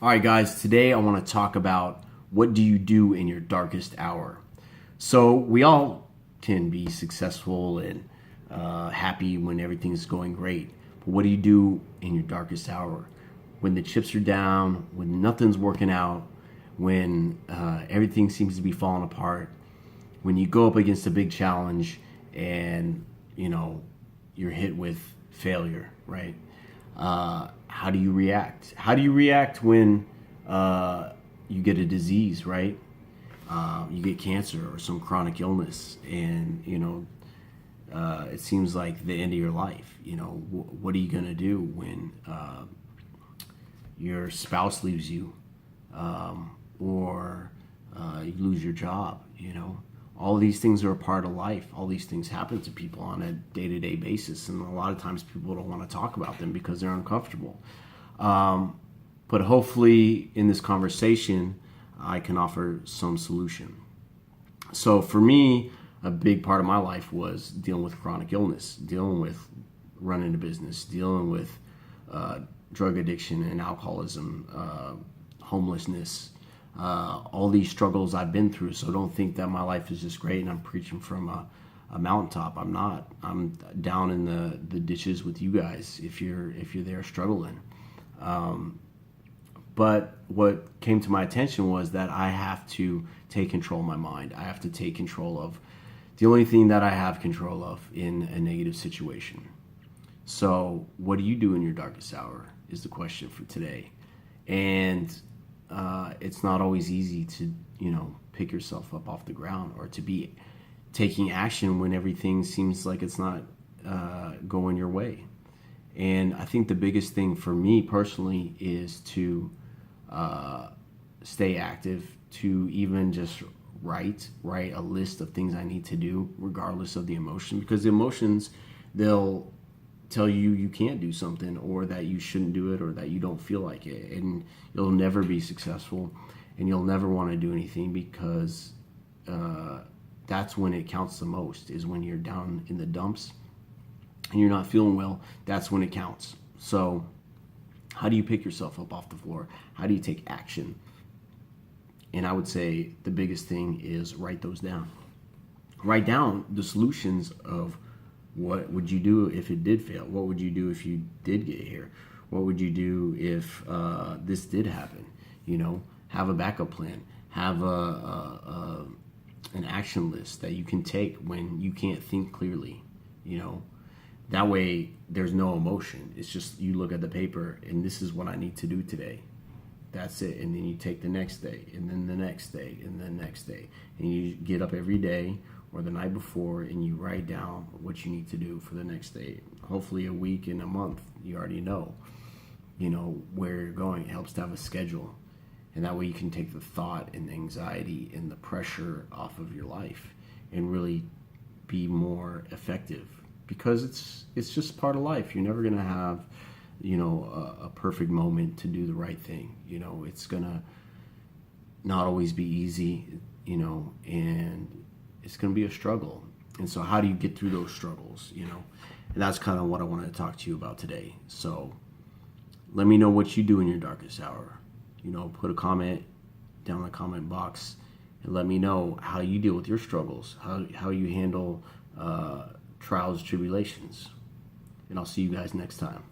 All right, guys, today I want to talk about what do you do in your darkest hour. So, we all can be successful and happy when everything's going great. But what do you do in your darkest hour? When the chips are down, when nothing's working out, when everything seems to be falling apart, when you go up against a big challenge and, you're hit with failure, right? How do you react? How do you react when you get a disease, right? You get cancer or some chronic illness, and it seems like the end of your life. What are you gonna do when your spouse leaves you, or you lose your job? All these things are a part of life. All these things happen to people on a day-to-day basis, and a lot of times people don't want to talk about them because they're uncomfortable. But hopefully in this conversation I can offer some solution. So for me, a big part of my life was dealing with chronic illness, dealing with running a business, dealing with drug addiction and alcoholism, homelessness, all these struggles I've been through. So don't think that my life is just great and I'm preaching from a mountaintop. I'm not. I'm down in the ditches with you guys if you're there struggling. But what came to my attention was that I have to take control of my mind. I have to take control of the only thing that I have control of in a negative situation. So what do you do in your darkest hour is the question for today. And it's not always easy to, pick yourself up off the ground or to be taking action when everything seems like it's not going your way. And I think the biggest thing for me personally is to stay active, to even just write a list of things I need to do regardless of the emotion, because the emotions, they'll tell you you can't do something or that you shouldn't do it or that you don't feel like it, and you'll never be successful and you'll never want to do anything, because that's when it counts the most, is when you're down in the dumps and you're not feeling well. That's when it counts. So how do you pick yourself up off the floor? How do you take action? And I would say the biggest thing is write those down. Write down the solutions of what would you do if it did fail? What would you do if you did get here? What would you do if this did happen? Have a backup plan. Have an action list that you can take when you can't think clearly. That way there's no emotion. It's just you look at the paper and this is what I need to do today. That's it. And then you take the next day, and then the next day, and the next day. And you get up every day or the night before and you write down what you need to do for the next day. Hopefully a week and a month, you already know where you're going. It helps to have a schedule. And that way you can take the thought and the anxiety and the pressure off of your life and really be more effective, because it's just part of life. You're never going to have a perfect moment to do the right thing. It's gonna not always be easy, and it's gonna be a struggle. And so how do you get through those struggles? And that's kind of what I wanted to talk to you about today. So let me know what you do in your darkest hour. Put a comment down in the comment box and let me know how you deal with your struggles, how you handle trials, tribulations. And I'll see you guys next time.